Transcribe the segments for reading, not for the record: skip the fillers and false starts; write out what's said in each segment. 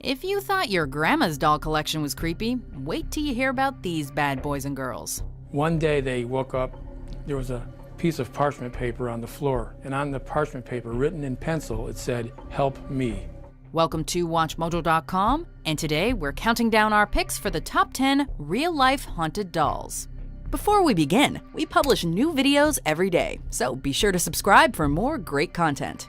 If you thought your grandma's doll collection was creepy, wait till you hear about these bad boys and girls. One day they woke up, there was a piece of parchment paper on the floor, and on the parchment paper, written in pencil, it said, "Help me." Welcome to WatchMojo.com, and today we're counting down our picks for the top 10 real-life haunted dolls. Before we begin, we publish new videos every day, so be sure to subscribe for more great content.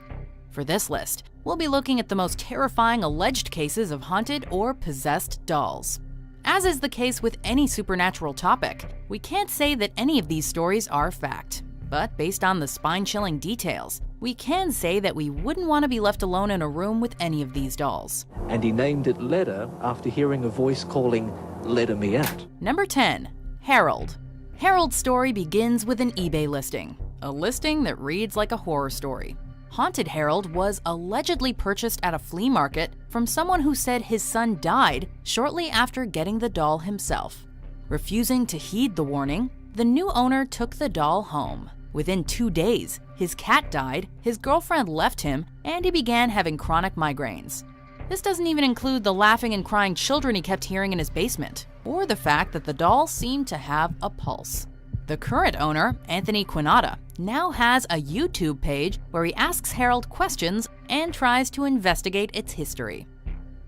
For this list, we'll be looking at the most terrifying alleged cases of haunted or possessed dolls. As is the case with any supernatural topic, we can't say that any of these stories are fact. But based on the spine-chilling details, we can say that we wouldn't want to be left alone in a room with any of these dolls. And he named it Leda after hearing a voice calling, "Leda me out." Number 10. Harold. Harold's story begins with an eBay listing, a listing that reads like a horror story. Haunted Harold was allegedly purchased at a flea market from someone who said his son died shortly after getting the doll himself. Refusing to heed the warning, the new owner took the doll home. Within 2 days, his cat died, his girlfriend left him, and he began having chronic migraines. This doesn't even include the laughing and crying children he kept hearing in his basement, or the fact that the doll seemed to have a pulse. The current owner, Anthony Quinata, now has a YouTube page where he asks Harold questions and tries to investigate its history.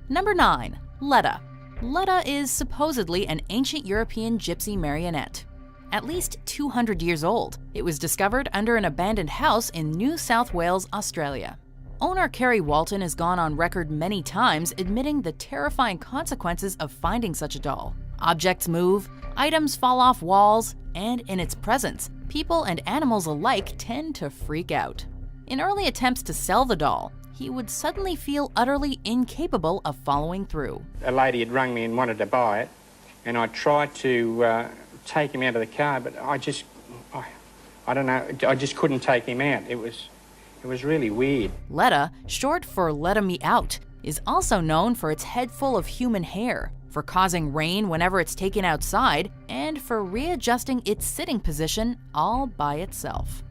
Number 9. Leda. Leda is supposedly an ancient European gypsy marionette. At least 200 years old, it was discovered under an abandoned house in New South Wales, Australia. Owner Kerry Walton has gone on record many times admitting the terrifying consequences of finding such a doll. Objects move, items fall off walls, and in its presence, people and animals alike tend to freak out. In early attempts to sell the doll, he would suddenly feel utterly incapable of following through. A lady had rung me and wanted to buy it, and I tried to take him out of the car, but I don't know, I just couldn't take him out. It was really weird. Leda, short for Leda Me Out, is also known for its head full of human hair, for causing rain whenever it's taken outside, and for readjusting its sitting position all by itself.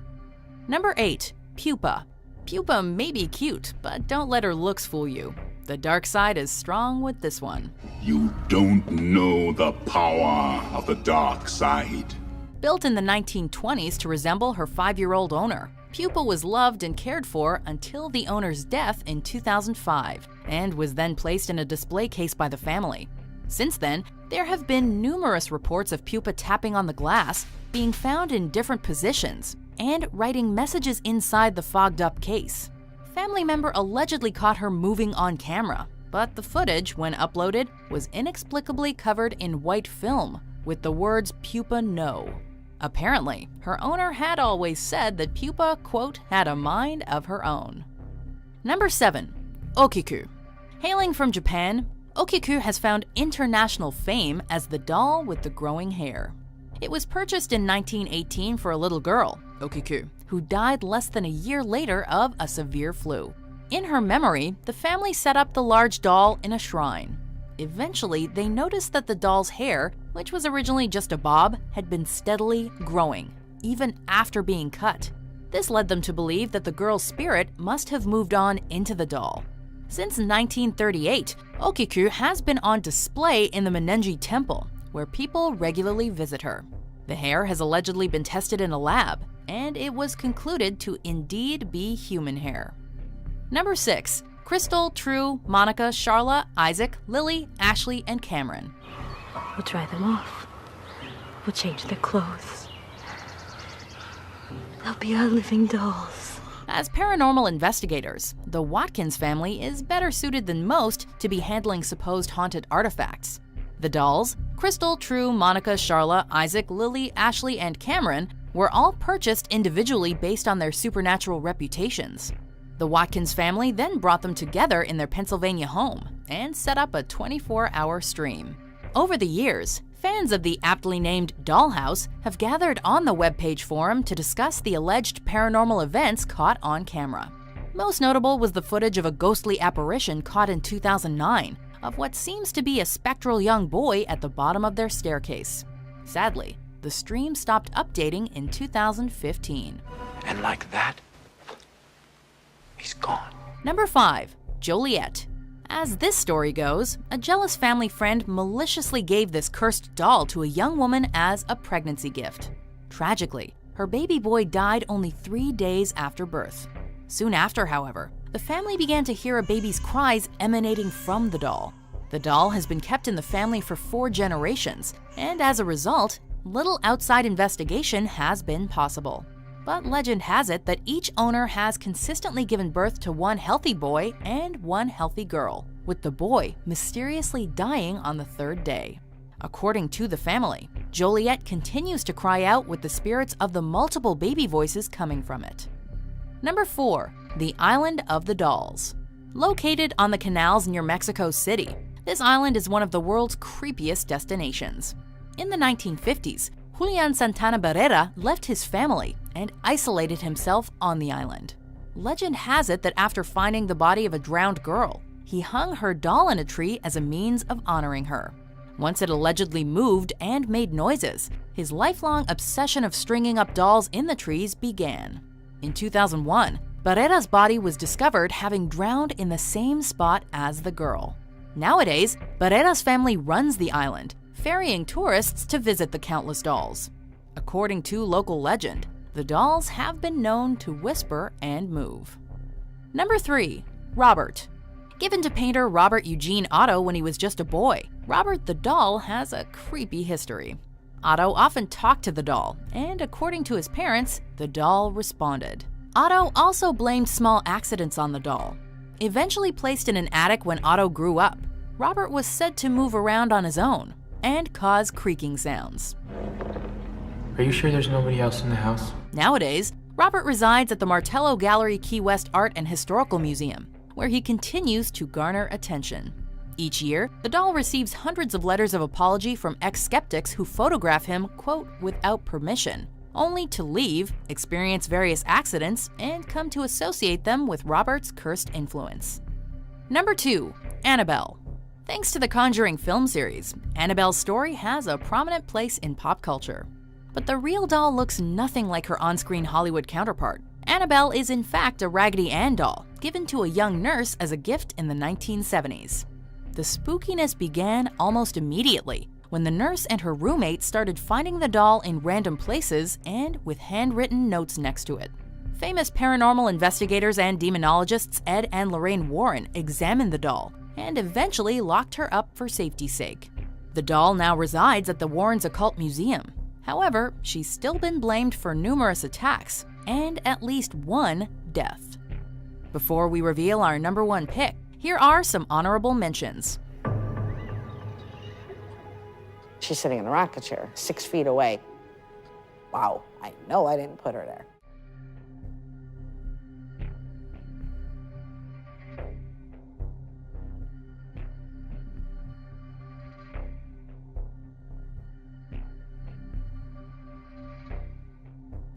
Number 8. Pupa. Pupa may be cute, but don't let her looks fool you. The dark side is strong with this one. You don't know the power of the dark side. Built in the 1920s to resemble her 5-year-old owner, Pupa was loved and cared for until the owner's death in 2005, and was then placed in a display case by the family. Since then, there have been numerous reports of Pupa tapping on the glass, being found in different positions, and writing messages inside the fogged-up case. A family member allegedly caught her moving on camera, but the footage, when uploaded, was inexplicably covered in white film with the words "Pupa no." Apparently, her owner had always said that Pupa, quote, had a mind of her own. Number 7. Okiku. Hailing from Japan, Okiku has found international fame as the doll with the growing hair. It was purchased in 1918 for a little girl, Okiku, who died less than a year later of a severe flu. In her memory, the family set up the large doll in a shrine. Eventually, they noticed that the doll's hair, which was originally just a bob, had been steadily growing, even after being cut. This led them to believe that the girl's spirit must have moved on into the doll. Since 1938, Okiku has been on display in the Menenji Temple, where people regularly visit her. The hair has allegedly been tested in a lab, and it was concluded to indeed be human hair. Number 6. Crystal, True, Monica, Charla, Isaac, Lily, Ashley, and Cameron. We'll dry them off. We'll change their clothes. They'll be our living dolls. As paranormal investigators, the Watkins family is better suited than most to be handling supposed haunted artifacts. The dolls, Crystal, True, Monica, Charla, Isaac, Lily, Ashley, and Cameron, were all purchased individually based on their supernatural reputations. The Watkins family then brought them together in their Pennsylvania home and set up a 24-hour stream. Over the years, fans of the aptly named Dollhouse have gathered on the webpage forum to discuss the alleged paranormal events caught on camera. Most notable was the footage of a ghostly apparition caught in 2009 of what seems to be a spectral young boy at the bottom of their staircase. Sadly, the stream stopped updating in 2015. And like that, he's gone. Number 5. Joliet. As this story goes, a jealous family friend maliciously gave this cursed doll to a young woman as a pregnancy gift. Tragically, her baby boy died only 3 days after birth. Soon after, however, the family began to hear a baby's cries emanating from the doll. The doll has been kept in the family for 4 generations, and as a result, little outside investigation has been possible. But legend has it that each owner has consistently given birth to one healthy boy and one healthy girl, with the boy mysteriously dying on the 3rd day. According to the family, Joliet continues to cry out with the spirits of the multiple baby voices coming from it. Number 4. The Island of the Dolls. Located on the canals near Mexico City, this island is one of the world's creepiest destinations. In the 1950s, Julian Santana Barrera left his family and isolated himself on the island. Legend has it that after finding the body of a drowned girl, he hung her doll in a tree as a means of honoring her. Once it allegedly moved and made noises, his lifelong obsession of stringing up dolls in the trees began. In 2001, Barrera's body was discovered having drowned in the same spot as the girl. Nowadays, Barrera's family runs the island, ferrying tourists to visit the countless dolls. According to local legend, the dolls have been known to whisper and move. Number 3. Robert. Given to painter Robert Eugene Otto when he was just a boy, Robert the doll has a creepy history. Otto often talked to the doll, and according to his parents, the doll responded. Otto also blamed small accidents on the doll. Eventually placed in an attic when Otto grew up, Robert was said to move around on his own and cause creaking sounds. Are you sure there's nobody else in the house? Nowadays, Robert resides at the Martello Gallery Key West Art and Historical Museum, where he continues to garner attention. Each year, the doll receives hundreds of letters of apology from ex-skeptics who photograph him, quote, without permission, only to leave, experience various accidents, and come to associate them with Robert's cursed influence. Number 2. Annabel. Thanks to the Conjuring film series, Annabelle's story has a prominent place in pop culture. But the real doll looks nothing like her on-screen Hollywood counterpart. Annabelle is in fact a Raggedy Ann doll, given to a young nurse as a gift in the 1970s. The spookiness began almost immediately when the nurse and her roommate started finding the doll in random places and with handwritten notes next to it. Famous paranormal investigators and demonologists Ed and Lorraine Warren examined the doll and eventually locked her up for safety's sake. The doll now resides at the Warrens Occult Museum. However, she's still been blamed for numerous attacks and at least one death. Before we reveal our number 1 pick, here are some honorable mentions. She's sitting in a rocket chair, 6 feet away. Wow, I know I didn't put her there.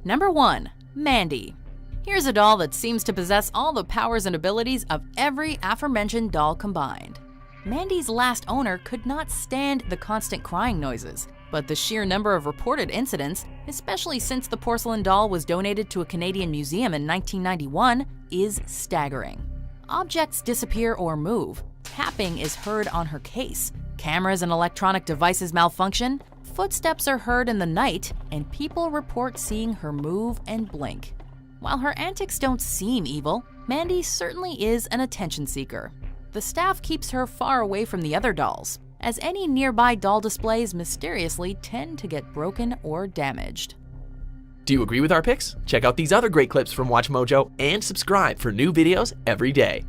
Number 1. Mandy. Here's a doll that seems to possess all the powers and abilities of every aforementioned doll combined. Mandy's last owner could not stand the constant crying noises, but the sheer number of reported incidents, especially since the porcelain doll was donated to a Canadian museum in 1991, is staggering. Objects disappear or move, tapping is heard on her case, cameras and electronic devices malfunction, footsteps are heard in the night, and people report seeing her move and blink. While her antics don't seem evil, Mandy certainly is an attention seeker. The staff keeps her far away from the other dolls, as any nearby doll displays mysteriously tend to get broken or damaged. Do you agree with our picks? Check out these other great clips from WatchMojo and subscribe for new videos every day.